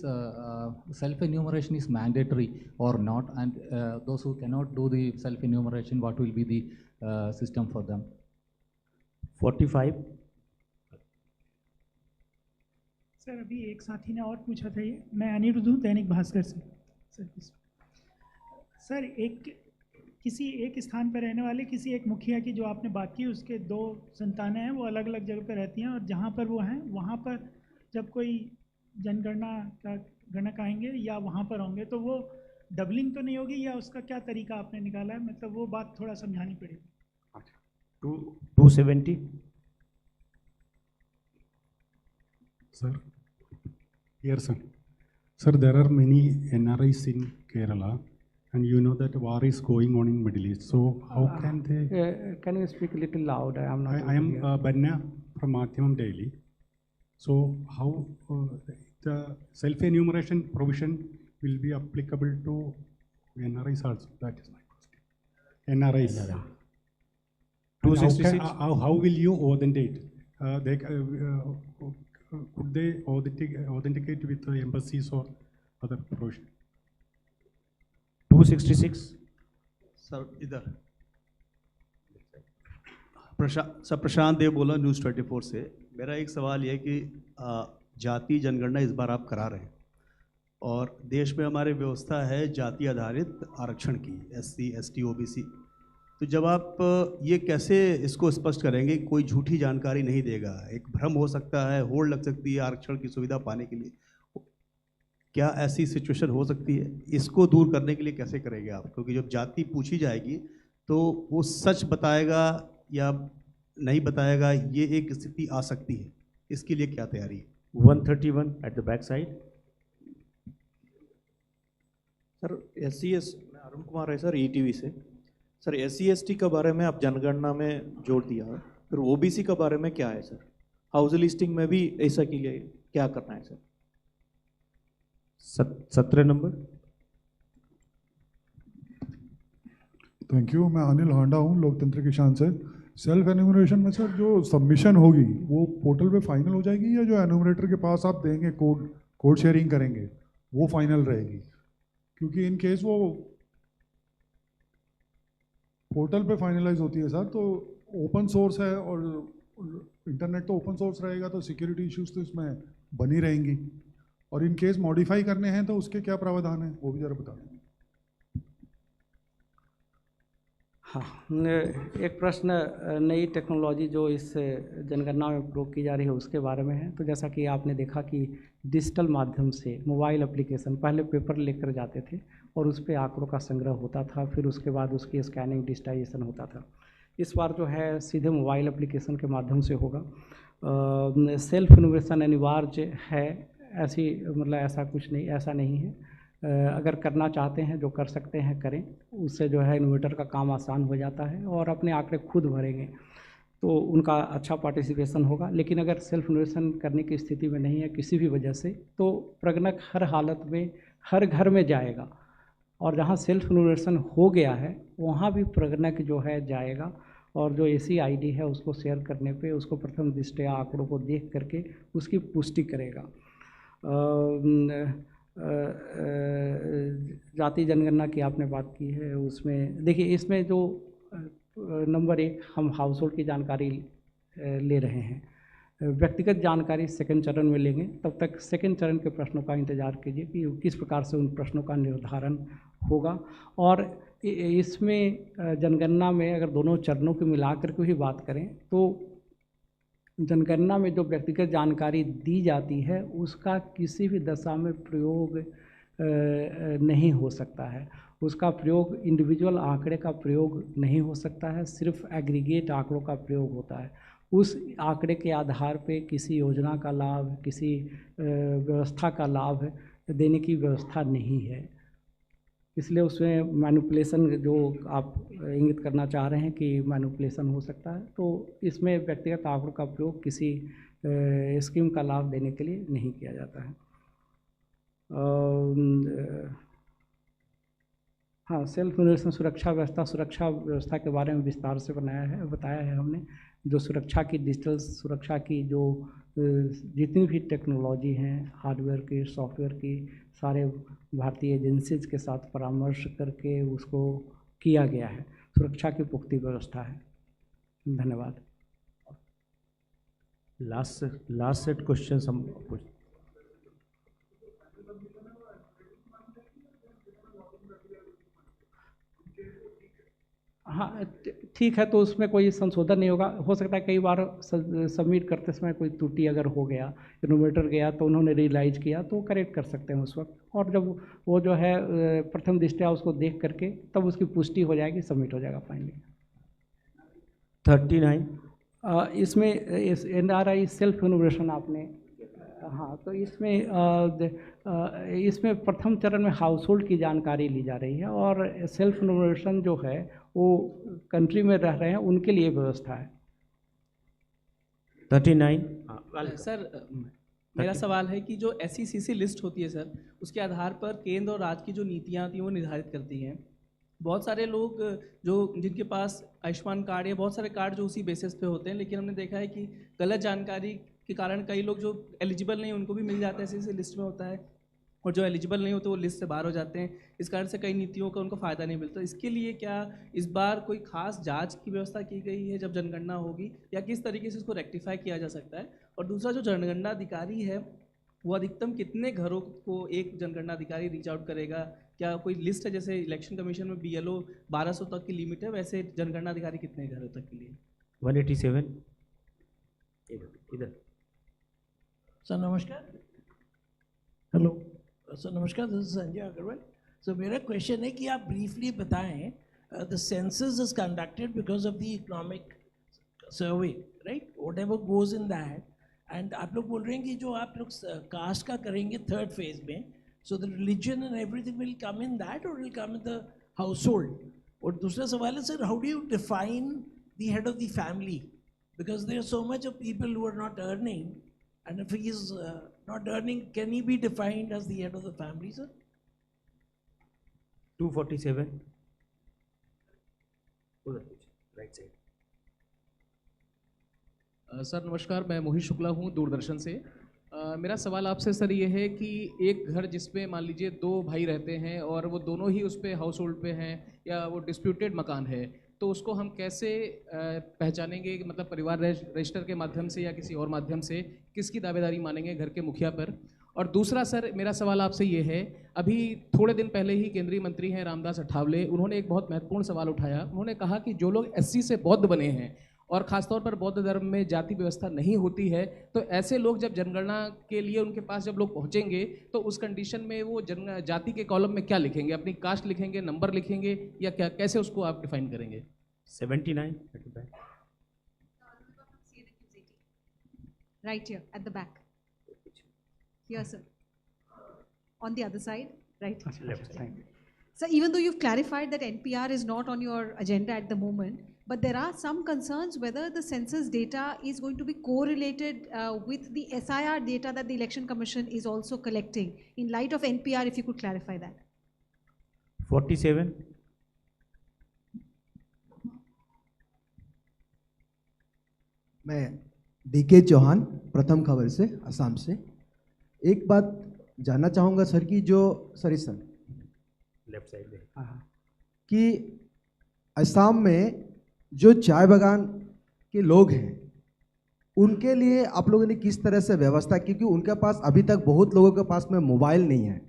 self-enumeration is mandatory or not, and those who cannot do the self-enumeration, what will be the system for them? 45। Sir अभी एक साथी ने और पूछा था ये, मैं अनिरुद्ध हूँ दैनिक भास्कर से। सर किसी एक स्थान पर रहने वाले किसी एक मुखिया की जो आपने बात की, उसके 2 संतानें हैं, वो अलग अलग जगह पर रहती हैं और जहाँ पर वो हैं वहाँ पर जब कोई जनगणना का गणक आएंगे या वहाँ पर होंगे तो वो डबलिंग तो नहीं होगी, या उसका क्या तरीका आपने निकाला है? मतलब वो बात थोड़ा समझानी पड़ेगी। 270। Sir, there are many NRIs in Kerala, and you know that war is going on in Middle East. So how can they? Can you speak a little loud? I am not. I am Banna from Madhyamam Daily. So how the self-enumeration provision will be applicable to NRIs also? That is my question. NRIs. 266. How will you authenticate? Could they authenticate with the embassies or other provision? 266। Sir इधर प्रशांत देव बोला news 24 से। मेरा एक सवाल ये है कि जाति जनगणना इस बार आप करा रहे हैं और देश में हमारे व्यवस्था है जाति आधारित आरक्षण की, SC, ST, OBC। तो जब आप ये कैसे इसको स्पष्ट करेंगे? कोई झूठी जानकारी नहीं देगा, एक भ्रम हो सकता है, होड़ लग सकती है आरक्षण की सुविधा पाने के लिए। क्या ऐसी सिचुएशन हो सकती है? इसको दूर करने के लिए कैसे करेंगे आप? क्योंकि जब जाति पूछी जाएगी तो वो सच बताएगा या नहीं बताएगा, ये एक स्थिति आ सकती है। इसके लिए क्या तैयारी है? 131 at the back side. Sir SCS, मैं अरुण कुमार है सर, ETV से। सर SC ST के बारे में आप जनगणना में जोड़ दिया, फिर OBC के बारे में क्या है सर? हाउस लिस्टिंग में भी ऐसा के लिए क्या करना है सर? 17 नंबर। Thank you. मैं अनिल हांडा हूँ लोकतंत्र की शान से। सेल्फ एन्यूमरेशन में सर जो सबमिशन होगी वो पोर्टल पे फाइनल हो जाएगी, या जो एन्यूमरेटर के पास आप देंगे कोड शेयरिंग करेंगे वो फाइनल रहेगी? क्योंकि इन केस वो पोर्टल पे फाइनलाइज होती है सर, तो ओपन सोर्स है और इंटरनेट तो ओपन सोर्स रहेगा, तो सिक्योरिटी इश्यूज तो इसमें बनी रहेंगी। और इन केस मॉडिफाई करने हैं तो उसके क्या प्रावधान है वो भी ज़रा बता दें। हाँ, एक प्रश्न नई टेक्नोलॉजी जो इस जनगणना में प्रयोग की जा रही है उसके बारे में है। तो जैसा कि आपने देखा कि डिजिटल माध्यम से मोबाइल एप्लीकेशन, पहले पेपर लेकर जाते थे और उस पर आंकड़ों का संग्रह होता था, फिर उसके बाद उसकी स्कैनिंग डिजिटाइजेशन होता था। इस बार जो है सीधे मोबाइल एप्लीकेशन के माध्यम से होगा। सेल्फ इन्यूमरेशन अनिवार्य है, ऐसी मतलब ऐसा कुछ नहीं, ऐसा नहीं है। अगर करना चाहते हैं जो कर सकते हैं करें, उससे जो है इन्वर्टर का काम आसान हो जाता है और अपने आंकड़े खुद भरेंगे तो उनका अच्छा पार्टिसिपेशन होगा। लेकिन अगर सेल्फ इन्यूमरेशन करने की स्थिति में नहीं है किसी भी वजह से, तो प्रगणक हर हालत में हर घर में जाएगा और जहाँ सेल्फ इन्यूमरेशन हो गया है वहाँ भी प्रगणक जो है जाएगा और जो ऐसी ID है उसको शेयर करने पे उसको प्रथम दृष्टया आंकड़ों को देख करके उसकी पुष्टि करेगा। जाति जनगणना की आपने बात की है, उसमें देखिए इसमें जो नंबर 1 हम हाउस होल्ड की जानकारी ले रहे हैं, व्यक्तिगत जानकारी सेकंड चरण में लेंगे। तब तक सेकंड चरण के प्रश्नों का इंतज़ार कीजिए कि किस प्रकार से उन प्रश्नों का निर्धारण होगा। और इसमें जनगणना में अगर दोनों चरणों को मिलाकर के भी बात करें तो जनगणना में जो व्यक्तिगत जानकारी दी जाती है उसका किसी भी दशा में प्रयोग नहीं हो सकता है। उसका प्रयोग इंडिविजुअल आंकड़े का प्रयोग नहीं हो सकता है, सिर्फ एग्रीगेट आंकड़ों का प्रयोग होता है। उस आंकड़े के आधार पे किसी योजना का लाभ, किसी व्यवस्था का लाभ देने की व्यवस्था नहीं है। इसलिए उसमें मैनिपुलेशन जो आप इंगित करना चाह रहे हैं कि मैनिपुलेशन हो सकता है, तो इसमें व्यक्तिगत आंकड़ों का प्रयोग किसी स्कीम का लाभ देने के लिए नहीं किया जाता है। हाँ, सेल्फ इन्यूमरेशन सुरक्षा व्यवस्था के बारे में विस्तार से बताया है हमने। जो सुरक्षा की, डिजिटल सुरक्षा की जो जितनी भी टेक्नोलॉजी हैं, हार्डवेयर की, सॉफ्टवेयर की, सारे भारतीय एजेंसीज के साथ परामर्श करके उसको किया गया है। सुरक्षा की पुख्ती व्यवस्था है। धन्यवाद। लास्ट सेट क्वेश्चन हम पूछ। हाँ, ठीक है, तो उसमें कोई संशोधन नहीं होगा। हो सकता है कई बार सबमिट करते समय कोई त्रुटि अगर हो गया, इनोवेटर गया तो उन्होंने रियलाइज किया तो करेक्ट कर सकते हैं उस वक्त। और जब वो जो है प्रथम दृष्टया उसको देख करके तब उसकी पुष्टि हो जाएगी, सबमिट हो जाएगा फाइनली। 39 इसमें NRI सेल्फ इनोवेशन आपने, हाँ, तो इसमें प्रथम चरण में हाउस होल्ड की जानकारी ली जा रही है और सेल्फ इनोवेशन जो है वो कंट्री में रह रहे हैं उनके लिए व्यवस्था है। 39 सर, मेरा सवाल है कि जो SECC लिस्ट होती है सर, उसके आधार पर केंद्र और राज्य की जो नीतियाँ आती हैं वो निर्धारित करती हैं। बहुत सारे लोग जो जिनके पास आयुष्मान कार्ड या बहुत सारे कार्ड जो उसी बेसिस पे होते हैं, लेकिन हमने देखा है कि गलत जानकारी के कारण कई लोग जो एलिजिबल नहीं उनको भी मिल जाता है, ऐसे लिस्ट में होता है, और जो एलिजिबल नहीं होते वो लिस्ट से बाहर हो जाते हैं। इस कारण से कई नीतियों का उनको फ़ायदा नहीं मिलता। इसके लिए क्या इस बार कोई खास जांच की व्यवस्था की गई है जब जनगणना होगी, या किस तरीके से इसको रेक्टिफाई किया जा सकता है? और दूसरा, जो जनगणना अधिकारी है वो अधिकतम कितने घरों को एक जनगणना अधिकारी रीच आउट करेगा? क्या कोई लिस्ट है, जैसे इलेक्शन कमीशन में BLO 1200 तक की लिमिट है, वैसे जनगणना अधिकारी कितने घरों तक के लिए? 187 इधर। सर नमस्कार। हेलो सर नमस्कार, दिस इज संजय अग्रवाल। सो मेरा क्वेश्चन है कि आप ब्रीफली बताएं, the census is conducted because of the economic survey, right? Whatever goes in that, and आप लोग बोल रहे हैं कि जो आप लोग कास्ट का करेंगे थर्ड फेज में, so the religion and everything will come in that और will come in the household? और दूसरा सवाल है sir, how do you define the head of the family? Because there are so much of people who are not earning, and if he is not earning, can he be defined as the head of the family, sir? 247 उधर right side. Sir नमस्कार, मैं मोहित शुक्ला हूँ दूरदर्शन से। मेरा सवाल आपसे sir ये है कि एक घर जिसमें मान लीजिए 2 भाई रहते हैं और वो दोनों ही उस पे हाउस होल्ड पे हैं, या वो डिस्प्यूटेड मकान है, तो उसको हम कैसे पहचानेंगे? मतलब परिवार रजिस्टर के माध्यम से या किसी और माध्यम से किसकी दावेदारी मानेंगे घर के मुखिया पर? और दूसरा सर, मेरा सवाल आपसे ये है, अभी थोड़े दिन पहले ही केंद्रीय मंत्री हैं रामदास अठावले, उन्होंने एक बहुत महत्वपूर्ण सवाल उठाया। उन्होंने कहा कि जो लोग SC से बौद्ध बने हैं और ख़ासतौर पर बौद्ध धर्म में जाति व्यवस्था नहीं होती है, तो ऐसे लोग जब जनगणना के लिए उनके पास जब लोग पहुंचेंगे तो उस कंडीशन में वो जाति के कॉलम में क्या लिखेंगे? अपनी कास्ट लिखेंगे, नंबर लिखेंगे, या क्या, कैसे उसको आप डिफाइन करेंगे? 79 Right here at the back. Here, sir. On the other side, right? left side. So even though you've clarified that NPR is not on your agenda at the moment, but there are some concerns whether the census data is going to be correlated with the SIR data that the Election Commission is also collecting. In light of NPR, if you could clarify that. 47 मैं DK Chauhan, प्रथम खबर से, असम से। एक बात जानना चाहूँगा sir कि जो सर लेफ्ट साइड में कि असम में जो चाय बागान के लोग हैं उनके लिए आप लोगों ने किस तरह से व्यवस्था, क्योंकि उनके पास अभी तक बहुत लोगों के पास में मोबाइल नहीं है।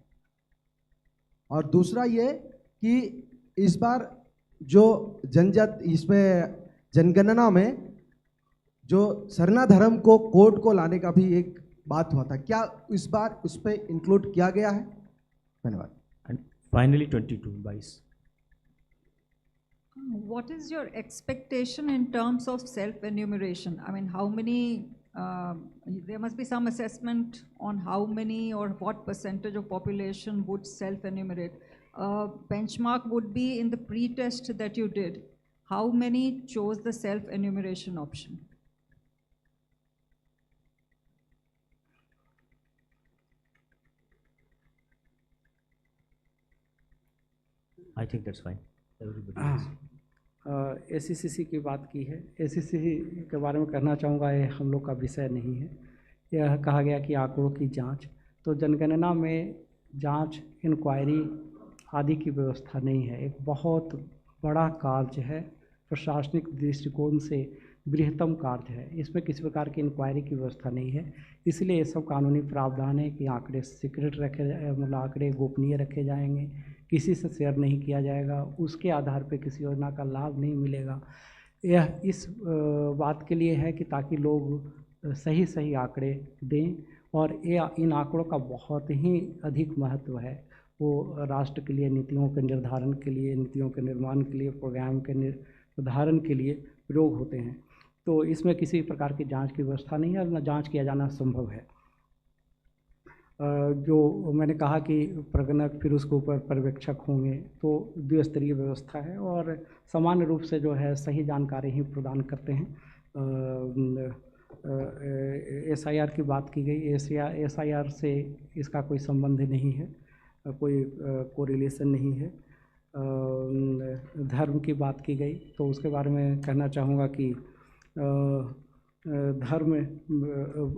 और दूसरा ये कि इस बार जो जनजात इसमें जनगणना में जो सरना धर्म को कोड को लाने का भी एक बात हुआ था, क्या इस बार उस पर इंक्लूड किया गया है? धन्यवाद। And finally 22 What is your expectation in terms of self-enumeration? I mean, how many, there must be some assessment on how many or what percentage of population would self-enumerate. Benchmark would be in the pre-test that you did. How many chose the self-enumeration option? I think that's fine. Everybody is. ACCC की बात की है। ACCC के बारे में कहना चाहूँगा, ये हम लोग का विषय नहीं है। यह कहा गया कि आंकड़ों की जांच, तो जनगणना में जांच, इंक्वायरी आदि की व्यवस्था नहीं है। एक बहुत बड़ा कार्य है, प्रशासनिक दृष्टिकोण से बृहत्तम कार्य है। इसमें किसी प्रकार की इंक्वायरी की व्यवस्था नहीं है। इसलिए ये सब कानूनी प्रावधान है कि आंकड़े सीक्रेट मतलब आंकड़े गोपनीय रखे जाएंगे, किसी से शेयर नहीं किया जाएगा, उसके आधार पर किसी योजना का लाभ नहीं मिलेगा। यह इस बात के लिए है कि ताकि लोग सही आंकड़े दें, और ये इन आंकड़ों का बहुत ही अधिक महत्व है। वो राष्ट्र के लिए नीतियों के निर्धारण के लिए, नीतियों के निर्माण के लिए, प्रोग्राम के निर्धारण के लिए प्रयोग होते हैं। तो इसमें किसी प्रकार की जांच की व्यवस्था नहीं है, और न जांच किया जाना संभव है। जो मैंने कहा कि प्रगणक फिर उसके ऊपर पर्यवेक्षक होंगे, तो द्विस्तरीय व्यवस्था है और सामान्य रूप से जो है सही जानकारी ही प्रदान करते हैं। SIR की बात की गई, SIR से इसका कोई संबंध नहीं है, कोई कोरिलेशन नहीं है। धर्म की बात की गई, तो उसके बारे में कहना चाहूँगा कि धर्म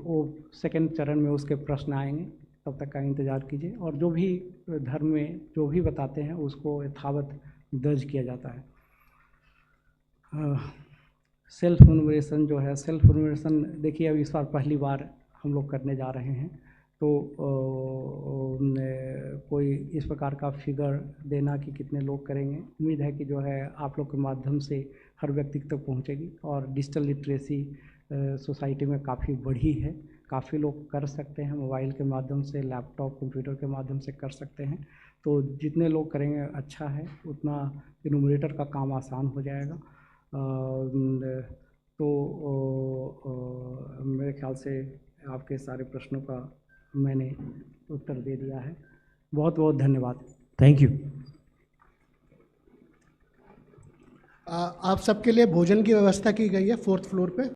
वो सेकंड चरण में उसके प्रश्न आएंगे, तब तक का इंतज़ार कीजिए। और जो भी धर्म में जो भी बताते हैं उसको यथावत दर्ज किया जाता है। सेल्फ इन्यूमरेशन जो है, सेल्फ इन्यूमरेशन देखिए अब इस बार पहली बार हम लोग करने जा रहे हैं, तो कोई इस प्रकार का फिगर देना कि कितने लोग करेंगे, उम्मीद है कि जो है आप लोग के माध्यम से हर व्यक्ति तक पहुंचेगी। और डिजिटल लिटरेसी सोसाइटी में काफ़ी बढ़ी है, काफ़ी लोग कर सकते हैं, मोबाइल के माध्यम से, लैपटॉप कंप्यूटर के माध्यम से कर सकते हैं। तो जितने लोग करेंगे अच्छा है, उतना इन्यूमरेटर का काम आसान हो जाएगा। मेरे ख्याल से आपके सारे प्रश्नों का मैंने उत्तर दे दिया है। बहुत बहुत धन्यवाद। Thank you. आप सबके लिए भोजन की व्यवस्था की गई है 4th फ्लोर पे।